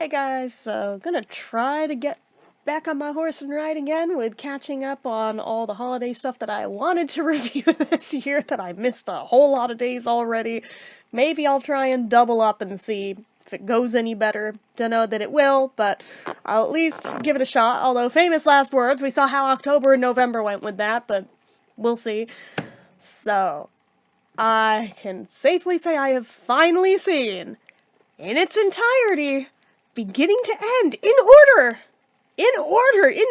Hey guys, so gonna try to get back on my horse and ride again with catching up on all the holiday stuff that I wanted to review this year that I missed a whole lot of days already. Maybe I'll try and double up and see if it goes any better. Don't know that it will, but I'll at least give it a shot. Although, famous last words, we saw how October and November went with that, but we'll see. So, I can safely say I have finally seen, in its entirety, beginning to end, in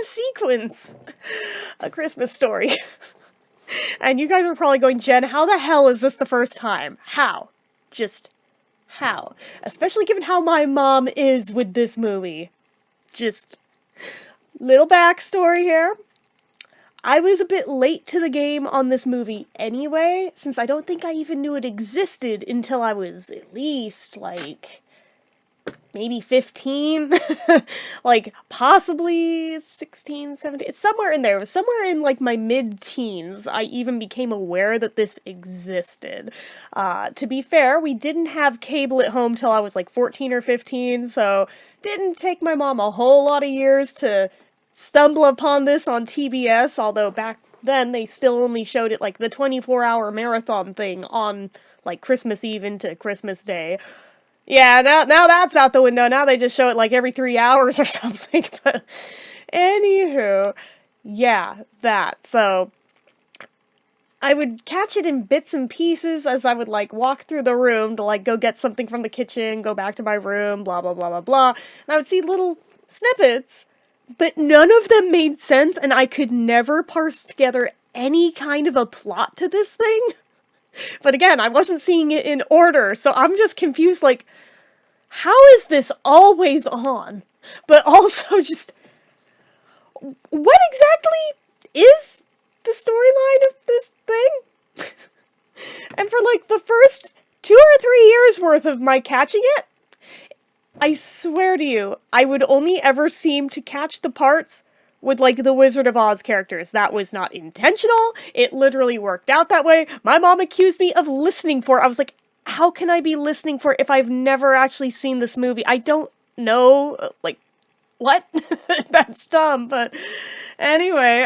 sequence, A Christmas Story. And you guys are probably going, Jen, how the hell is this the first time? How? Just how? Especially given how my mom is with this movie. Just, little backstory here. I was a bit late to the game on this movie anyway, since I don't think I even knew it existed until I was at least, maybe 15, possibly 16, 17, it's somewhere in there. It was somewhere in, my mid-teens, I even became aware that this existed. To be fair, we didn't have cable at home till I was, 14 or 15, so didn't take my mom a whole lot of years to stumble upon this on TBS, although back then they still only showed it, the 24-hour marathon thing on, Christmas Eve into Christmas Day. Yeah, now that's out the window. Now they just show it every 3 hours or something. But anywho, yeah, that. So I would catch it in bits and pieces as I would walk through the room to go get something from the kitchen, go back to my room, blah blah blah blah blah. And I would see little snippets, but none of them made sense, and I could never parse together any kind of a plot to this thing. But again, I wasn't seeing it in order, so I'm just confused, how is this always on? But also just, what exactly is the storyline of this thing? And for, the first 2 or 3 years worth of my catching it, I swear to you, I would only ever seem to catch the parts with, the Wizard of Oz characters. That was not intentional. It literally worked out that way. My mom accused me of listening for it. I was like, how can I be listening for it if I've never actually seen this movie? I don't know, what? That's dumb, but anyway,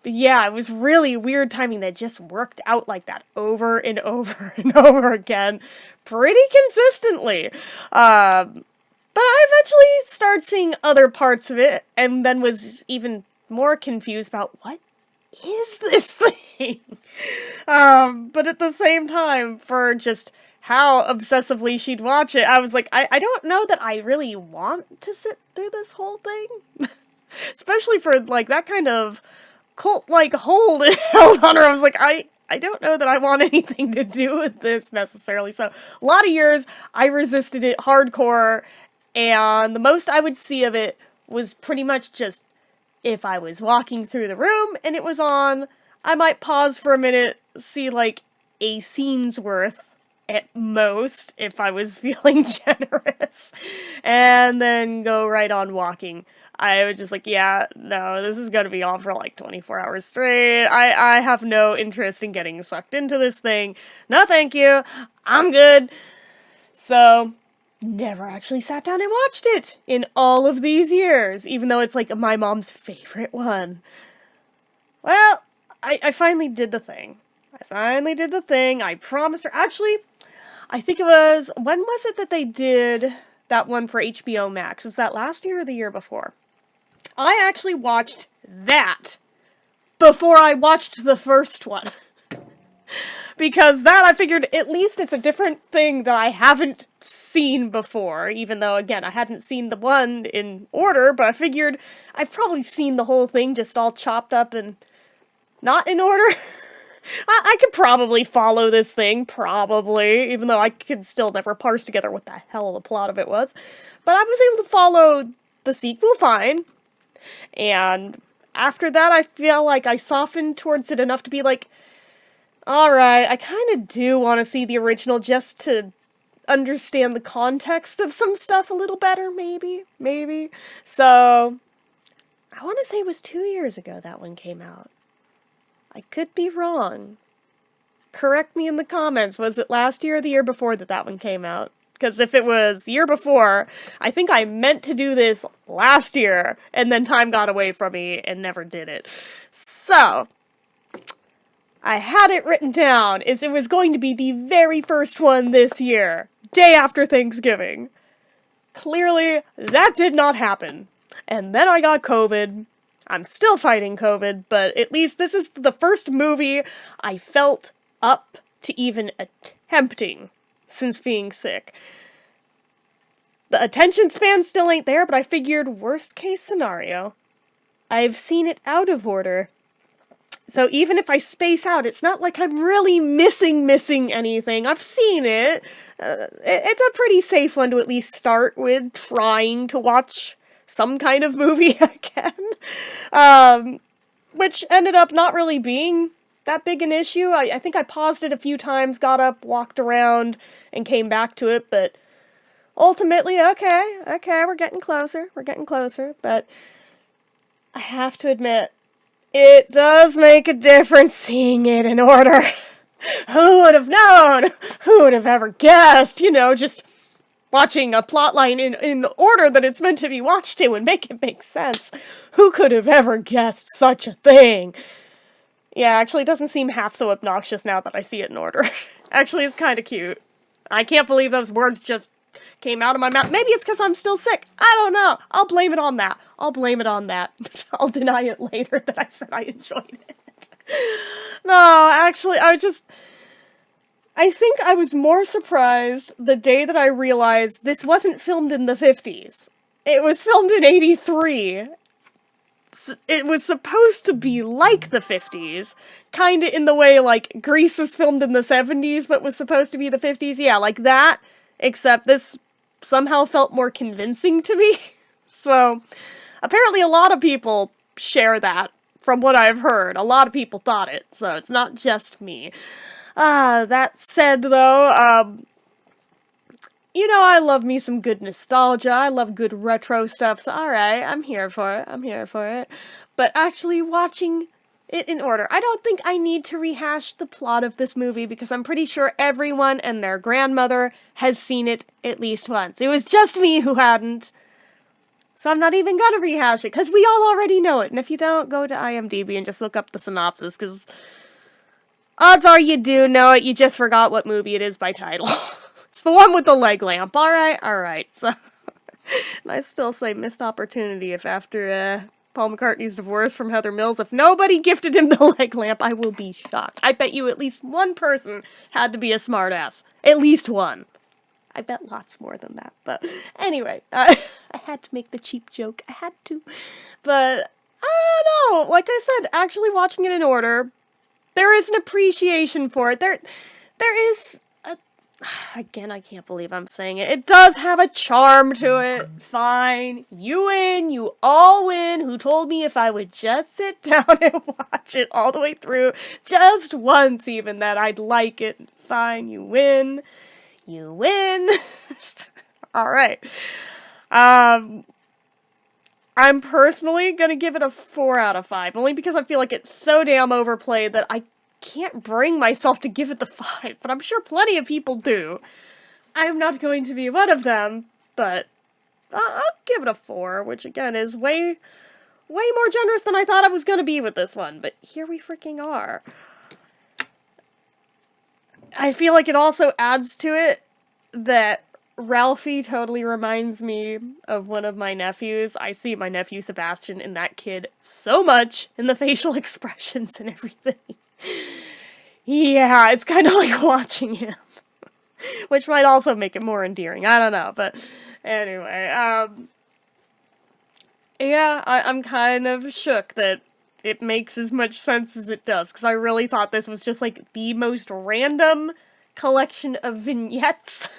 yeah, it was really weird timing that just worked out like that over and over and over again, pretty consistently. But I eventually started seeing other parts of it, and then was even more confused about what is this thing? But at the same time, for just how obsessively she'd watch it, I was like, I don't know that I really want to sit through this whole thing. Especially for, that kind of cult-like hold it held on her. I was like, I don't know that I want anything to do with this, necessarily. So, a lot of years, I resisted it hardcore, and the most I would see of it was pretty much just if I was walking through the room and it was on, I might pause for a minute, see a scene's worth at most if I was feeling generous, and then go right on walking. I was just yeah, no, this is gonna be on for 24 hours straight. I have no interest in getting sucked into this thing. No thank you. I'm good. So, never actually sat down and watched it in all of these years, even though it's my mom's favorite one. Well, I finally did the thing. I promised her. Actually, I think it was, when was it that they did that one for HBO Max? Was that last year or the year before? I actually watched that before I watched the first one. Because that, I figured, at least it's a different thing that I haven't seen before, even though, again, I hadn't seen the one in order, but I figured I've probably seen the whole thing just all chopped up and not in order. I could probably follow this thing, probably, even though I could still never parse together what the hell the plot of it was. But I was able to follow the sequel fine, and after that I feel like I softened towards it enough to be alright, I kind of do want to see the original just to understand the context of some stuff a little better, maybe. So, I want to say it was 2 years ago that one came out. I could be wrong. Correct me in the comments, was it last year or the year before that one came out? Because if it was the year before, I think I meant to do this last year, and then time got away from me and never did it. So, I had it written down as it was going to be the very first one this year, day after Thanksgiving. Clearly, that did not happen. And then I got COVID. I'm still fighting COVID, but at least this is the first movie I felt up to even attempting since being sick. The attention span still ain't there, but I figured worst case scenario. I've seen it out of order. So even if I space out, it's not like I'm really missing anything. I've seen it. It's a pretty safe one to at least start with trying to watch some kind of movie again. Which ended up not really being that big an issue. I think I paused it a few times, got up, walked around, and came back to it, but ultimately, okay, we're getting closer, but I have to admit, it does make a difference seeing it in order. Who would have known? Who would have ever guessed? You know, just watching a plotline in the order that it's meant to be watched in would make it make sense. Who could have ever guessed such a thing? Yeah, actually, it doesn't seem half so obnoxious now that I see it in order. Actually, it's kind of cute. I can't believe those words just came out of my mouth. Maybe it's because I'm still sick. I don't know. I'll blame it on that. I'll deny it later that I said I enjoyed it. No, actually, I think I was more surprised the day that I realized this wasn't filmed in the 50s. It was filmed in 83. It was supposed to be like the 50s, kinda in the way, like, Grease was filmed in the 70s, but was supposed to be the 50s, yeah, like that, except this somehow felt more convincing to me. So, apparently a lot of people share that, from what I've heard. A lot of people thought it, so it's not just me. That said, though, you know, I love me some good nostalgia, I love good retro stuff, so alright, I'm here for it. But actually watching it in order, I don't think I need to rehash the plot of this movie, because I'm pretty sure everyone and their grandmother has seen it at least once. It was just me who hadn't. So I'm not even gonna rehash it, because we all already know it, and if you don't, go to IMDb and just look up the synopsis, because odds are you do know it, you just forgot what movie it is by title. It's the one with the leg lamp. Alright. So, and I still say missed opportunity if after, Paul McCartney's divorce from Heather Mills, if nobody gifted him the leg lamp, I will be shocked. I bet you at least one person had to be a smartass. At least one. I bet lots more than that, but anyway, I had to make the cheap joke. I had to. But, I don't know. Like I said, actually watching it in order, there is an appreciation for it. There is again, I can't believe I'm saying it. It does have a charm to it. Fine. You win. You all win. Who told me if I would just sit down and watch it all the way through, just once even, that I'd like it. Fine. You win. You win. Alright. I'm personally gonna give it a 4 out of 5, only because I feel like it's so damn overplayed that I can't bring myself to give it the 5, but I'm sure plenty of people do. I'm not going to be one of them, but I'll give it a 4, which again is way more generous than I thought I was gonna be with this one, but here we freaking are. I feel like it also adds to it that Ralphie totally reminds me of one of my nephews. I see my nephew Sebastian in that kid so much in the facial expressions and everything. Yeah, it's kind of like watching him. Which might also make it more endearing. I don't know, but anyway, yeah, I'm kind of shook that it makes as much sense as it does, because I really thought this was just like the most random collection of vignettes.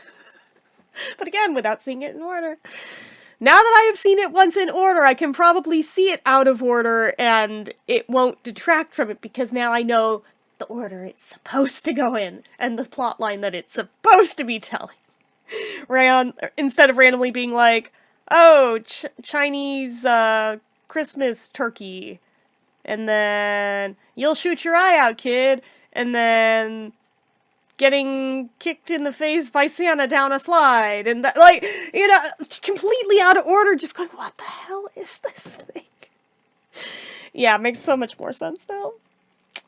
But again, without seeing it in order. Now that I have seen it once in order, I can probably see it out of order, and it won't detract from it, because now I know the order it's supposed to go in, and the plotline that it's supposed to be telling. Instead of randomly being like, oh, Chinese, Christmas turkey, and then, you'll shoot your eye out, kid, and then, getting kicked in the face by Santa down a slide, and that, like, you know, completely out of order, just going, what the hell is this thing? Yeah, it makes so much more sense now.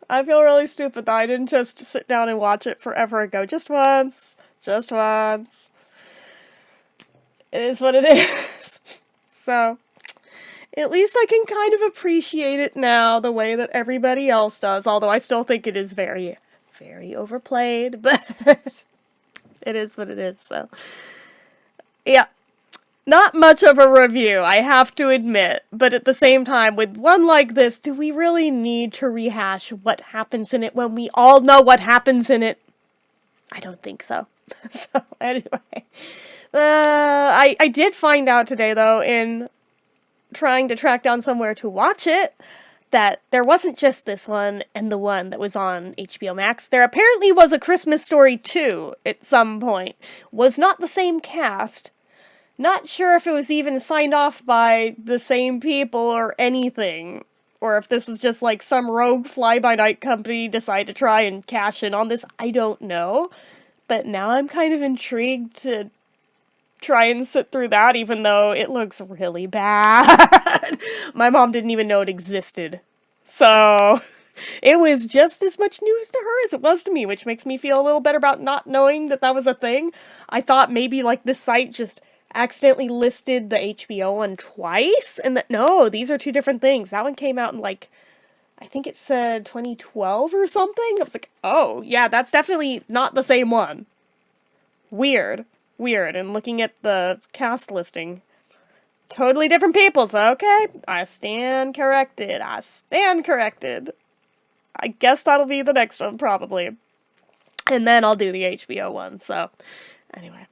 I feel really stupid that I didn't just sit down and watch it forever ago. Just once. Just once. It is what it is. So, at least I can kind of appreciate it now the way that everybody else does, although I still think it is very, very overplayed, but it is what it is, so. Yeah. Not much of a review, I have to admit, but at the same time, with one like this, do we really need to rehash what happens in it when we all know what happens in it? I don't think so. So, anyway. I did find out today, though, in trying to track down somewhere to watch it, that there wasn't just this one and the one that was on HBO Max. There apparently was a Christmas Story 2 at some point. Was not the same cast. Not sure if it was even signed off by the same people or anything. Or if this was just like some rogue fly-by-night company decided to try and cash in on this. I don't know. But now I'm kind of intrigued to try and sit through that, even though it looks really bad. My mom didn't even know it existed. So, it was just as much news to her as it was to me, which makes me feel a little better about not knowing that that was a thing. I thought maybe, like, this site just accidentally listed the HBO one twice, and that, no, these are two different things. That one came out in, like, I think it said 2012 or something. I was like, oh, yeah, that's definitely not the same one. Weird. Weird. And looking at the cast listing, totally different people, so okay, I stand corrected. I stand corrected. I guess that'll be the next one, probably. And then I'll do the HBO one, so anyway.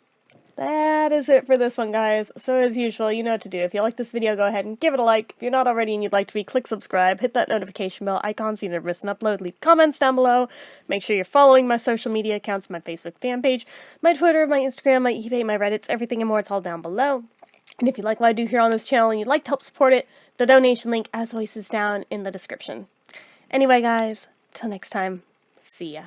That is it for this one, guys. So as usual, you know what to do. If you like this video, go ahead and give it a like. If you're not already and you'd like to be, click subscribe, hit that notification bell icon so you never miss an upload, leave comments down below. Make sure you're following my social media accounts, my Facebook fan page, my Twitter, my Instagram, my eBay, my Reddits, everything and more, it's all down below. And if you like what I do here on this channel and you'd like to help support it, the donation link, as always, is down in the description. Anyway, guys, till next time, see ya.